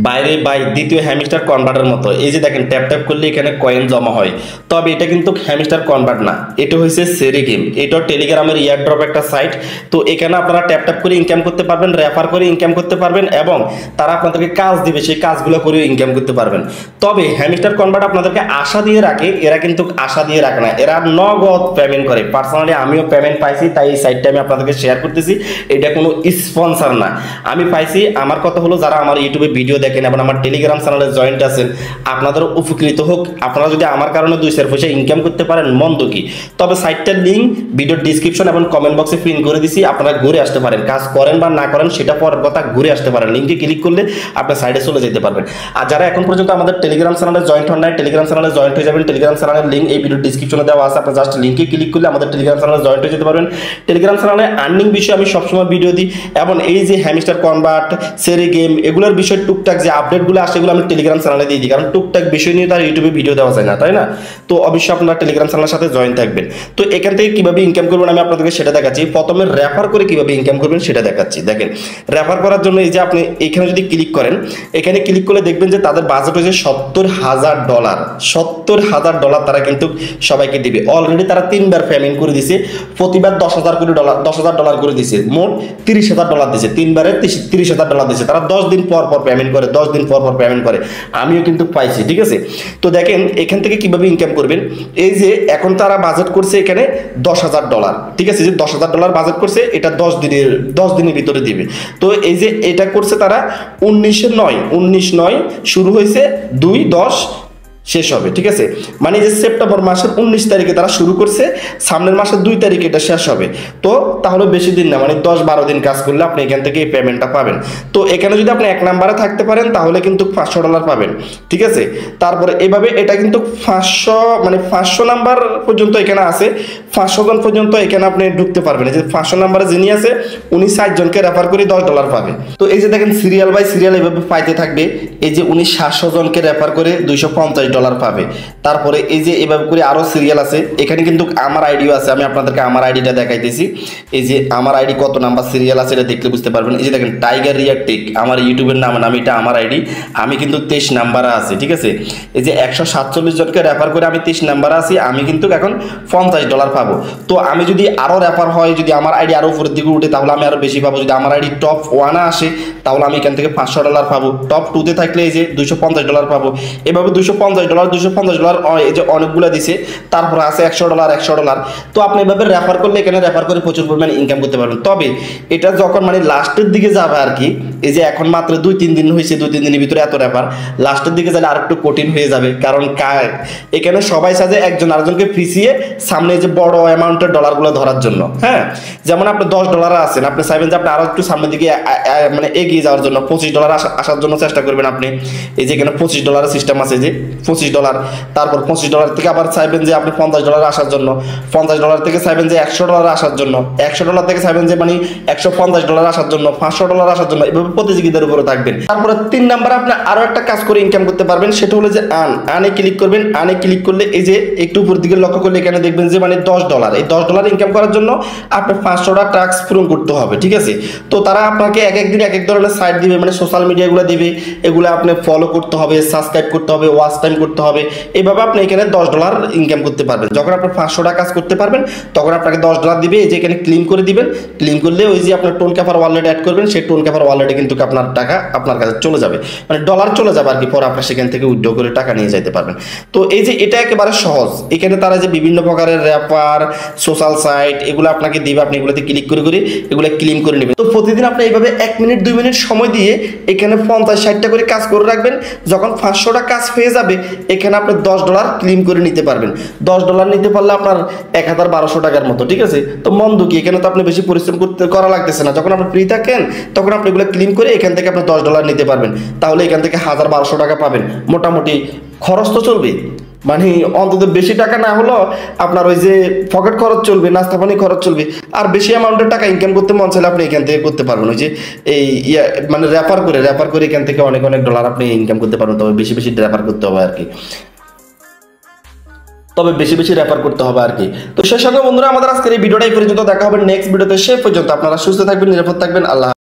বাইরে বাই দ্বিতীয় hamster converter মতো। এই যে দেখেন ট্যাপ ট্যাপ করলে এখানে কয়েন জমা হয়, তবে এটা কিন্তু হ্যামস্টার কনভার্ট না, এটা হচ্ছে সেরি গেম। এটা টেলিগ্রামের ইয়ারড্রপ একটা সাইট। তো এখানে আপনারা ট্যাপ ট্যাপ করে ইনকাম করতে পারবেন, রেফার করে ইনকাম করতে পারবেন, এবং তারা আপনাদেরকে কাজ দিবে, সেই কাজগুলো করে ইনকাম করতে পারবেন। তবে হ্যামস্টার কনভার্ট আপনাদেরকে আশা দিয়ে রাখে, এরা কিন্তু আশা দিয়ে রাখে না, এরা নগদ পেমেন্ট করে। পার্সোনালি আমিও পেমেন্ট পাইছি, তাই এই সাইটটা আমি আপনাদেরকে শেয়ার করতেছি। এটা কোনো স্পন্সর না, আমি পাইছি। আমার কথা হলো, যারা আমার ইউটিউবে ভিডিও দেখেন এবং আমার টেলিগ্রাম চ্যানেলে জয়েন্ট আছেন, আপনাদেরও উপকৃত হোক। আপনারা যদি আমার কারণে 2 পয়সা ইনকাম করতে পারেন, মন্দ কি। তবে সাইটটার লিঙ্ক ভিডিওর ডিসক্রিপশন এবং কমেন্ট বক্সে পিন করে দিছি, আপনারা ঘুরে আসতে পারেন। কাজ করেন বা না করেন সেটা পরের কথা, ঘুরে আসতে পারেন। লিঙ্কে ক্লিক করলে আপনার সাইডে চলে যেতে পারবেন। আর যারা এখন পর্যন্ত আমাদের টেলিগ্রাম চ্যানেলে জয়েন্ট হন নাই, টেলিগ্রাম চ্যানেলে জয়েন্ট হয়ে যাবেন। টেলিগ্রাম চ্যানেলের লিঙ্ক এই ভিডিওর ডিসক্রিপশনে দেওয়া আছে, আপনারা জাস্ট লিঙ্কে ক্লিক করলে আমাদের টেলিগ্রাম চ্যানেলে জয়েন্ট হয়ে যেতে পারবেন। টেলিগ্রাম চ্যানেলে আর্নিং বিষয়ে আমি সবসময় ভিডিও দিই, এবং এই যে হ্যামস্টার কনভার্ট, সেরি গেম, এগুলোর বিষয়ে টুকটাক যে আপডেটগুলো আসে এগুলো আমি টেলিগ্রাম চ্যানেলে দিয়ে দিই, কারণ টুকটাক বিষয় নিয়ে তার ইউটিউবে ভিডিও দেওয়া যায় না, তাই না? তো অবশ্যই আপনারা টেলিগ্রাম চ্যানেলের সাথে জয়েন থাকবেন। তো এখান থেকে কিভাবে ইনকাম করবেন আমি আপনাদেরকে সেটা দেখাচ্ছি। প্রথমে রেফার করে কিভাবে ইনকাম করবেন সেটা দেখাচ্ছি। দেখেন, রেফার করার জন্য এই যে আপনি এখানে যদি ক্লিক করেন, এখানে ক্লিক করলে দেখবেন যে তাদের বাজেট হয়েছে $70,000। $70,000 তারা কিন্তু সবাইকে দিবে। অলরেডি তারা 3বার পেমেন্ট করে দিছে, প্রতিবার $10,000 করে দিছে, মোট $30,000 দিছে। 3বারে $30,000 দিছে। তারা 10 দিন পর পর পেমেন্ট করে, 10 দিন পর পর পেমেন্ট করে। আমিও কিন্তু পাইছি, ঠিক আছে? তো দেখেন এখান থেকে কিভাবে ইনকাম করবেন। এই যে এখন তারা বাজেট করছে এখানে $10,000, ঠিক আছে? যে $10,000 বাজেট করছে, এটা 10 দিনের ভিতরে দিবে। তো এই যে এটা করছে তারা 19/9 শুরু হয়েছে, 2/10 শেষ হবে, ঠিক আছে? মানে যে সেপ্টেম্বর মাসের 19 তারিখে তারা শুরু করছে, সামনের মাসের 2 তারিখে এটা শেষ হবে। তো তাহলে বেশি দিন না, মানে 10-12 দিন কাজ করলে আপনি এখান থেকে এই পেমেন্টটা পাবেন। তো এখানে যদি আপনি 1 নাম্বারে থাকতে পারেন তাহলে কিন্তু $500 পাবেন, ঠিক আছে? তারপরে এভাবে এটা কিন্তু 500 নাম্বার পর্যন্ত এখানে আছে, 500 জন পর্যন্ত এখানে আপনি ঢুকতে পারবেন। এই যে 500 নাম্বারে যিনি আছে উনি 60 জনকে রেফার করে $10 পাবে। তো এই যে দেখেন সিরিয়াল বাই সিরিয়াল এভাবে পাইতে থাকবে। এই যে উনি 700 জনকে রেফার করে $250 পাবে। তারপরে এই যে এভাবে করে আরো সিরিয়াল আছে, এখানে কিন্তু আমার আইডিও আছে, আমি আপনাদেরকে আমার আইডিটা দেখাইতেছি। এই যে আমার আইডি কত নাম্বার সিরিয়াল আছে এটা দেখলে বুঝতে পারবেন। এই যে দেখেন টাইগার রিয়াক্টিক, আমার ইউটিউবের নাম, এটা আমার আইডি, আমি কিন্তু 23 নাম্বারে আছি, ঠিক আছে? এই যে 147 জনকে রেফার করে আমি 23 নাম্বারে আছি, আমি কিন্তু এখন $50 পাবো। তো আমি যদি আরো রেফার হয়, যদি আমার আইডি আরো উপরের দিকে উঠে তাহলে আমি আরো বেশি পাবো। যদি আমার আইডি টপ 1 আসে তাহলে আমি এখান থেকে $500 পাবো। টপ 2তে থাকলে এই যে $250 পাবো। এভাবে $250 এই যে অনেকগুলো দিছে। তারপর আছে $100। তো আপনি এভাবে রেফার করলে এখানে রেফার করে প্রচুর পরিমাণে ইনকাম করতে পারবেন। তবে এটা যখন মানে লাস্টের দিকে যাবে আর কি, এই যে এখন মাত্র 2-3 দিন হয়েছে, 2-3 দিনের ভিতরে এত রেফার, লাস্টের দিকে যালে আর একটু কঠিন হয়ে যাবে। কারণ এখানে সবাই সাজে একজন আরেকজনকে পিছিয়ে সামনে যে বড় অ্যামাউন্টের ডলারগুলো ধরার জন্য। হ্যাঁ, যেমন আপনি $10 আছেন, আপনি চাইবেন যে আপনি আরো একটু সামনের দিকে মানে এগিয়ে যাওয়ার জন্য $25 আসার জন্য চেষ্টা করবেন আপনি। এই যে এখানে $25 সিস্টেম আছে, যে $25, তারপর $25 থেকে আবার চাইবেন যে আপনি $50 আসার জন্য, $50 থেকে চাইবেন যে $100 আসার জন্য, $100 থেকে চাইবেন যে মানে $150 আসার জন্য, $500 আসার জন্য। এভাবে প্রতিযোগিতার উপরে থাকবেন। তারপরে 3 নাম্বারে আপনি আরো একটা কাজ করে ইনকাম করতে পারবেন, সেটা হলো যে আনে ক্লিক করবেন। আনে ক্লিক করলে এই যে একটু উপর দিকে লক্ষ্য করলে এখানে দেখবেন যে মানে $10, এই $10 ইনকাম করার জন্য আপনি 500টা টাস্ক পূরণ করতে হবে, ঠিক আছে? তো তারা আপনাকে এক এক দিন এক এক ধরনের সাইট দিবে, মানে সোশ্যাল মিডিয়াগুলো দিবে, এগুলো আপনি ফলো করতে হবে, সাবস্ক্রাইব করতে হবে, ওয়াচ টাইম করতে হবে। এইভাবে আপনি এখানে $10 ইনকাম করতে পারবেন। যখন আপনি 500টা কাজ করতে পারবেন তখন আপনাকে $10 দিবে। এই যে এখানে ক্লেম করে দিবেন, ক্লেম করলে ওই যে আপনার টোন ক্যাপার ওয়ালেট অ্যাড করবেন, সেই টোন ক্যাপার ওয়ালেটে কিন্তু আপনার টাকা আপনার কাছে চলে যাবে, মানে ডলার চলে যাবে আর কি। পরে আপনি সেখান থেকে উইথড্র করে টাকা নিয়ে যেতে পারবেন। তো এই যে এটা একেবারে সহজ। এখানে তারা যে বিভিন্ন প্রকারের র্যাপার, সোশ্যাল সাইট এগুলো আপনাকে দিবে, আপনি এগুলোতে ক্লিক করে করে এগুলো ক্লেম করে নেবেন। তো প্রতিদিন আপনি এইভাবে 1 মিনিট 2 মিনিট সময় দিয়ে এখানে 50-60টা করে কাজ করে রাখবেন। যখন 500টা কাজ হয়ে যাবে এখানে আপনি $10 ক্লেম করে নিতে পারবেন। $10 নিতে পারলে আপনার 1,1200 টাকার মতো, ঠিক আছে? তো মন্দ কি, এখানে তো আপনি বেশি পরিশ্রম করা লাগতেছে না। যখন আপনি ফ্রি থাকেন তখন আপনি এগুলো ক্লেম করে এখান থেকে আপনি $10 নিতে পারবেন। তাহলে এখান থেকে 1,1200 টাকা পাবেন। মোটামুটি খরচ তো চলবে, মানে অন্তত বেশি টাকা না হলো আপনার ওই যে পকেট খরচ চলবে, নাস্তা পানি খরচ চলবে। আর বেশি অ্যামাউন্টের টাকা ইনকাম করতে মন চাইলে আপনি এখান থেকে করতে পারবেন। ওই যে এই মানে রেফার করে এখান থেকে অনেক ডলার আপনি ইনকাম করতে পারবেন। তবে বেশি রেফার করতে হবে আর কি, রেফার করতে হবে আর কি। তো সেই সঙ্গে বন্ধুরা আমাদের আজকের এই ভিডিওটা এই পর্যন্ত। দেখা হবে নেক্সট ভিডিওতে। সে পর্যন্ত আপনারা সুস্থ থাকবেন, নিরাপদ থাকবেন। আল্লাহ।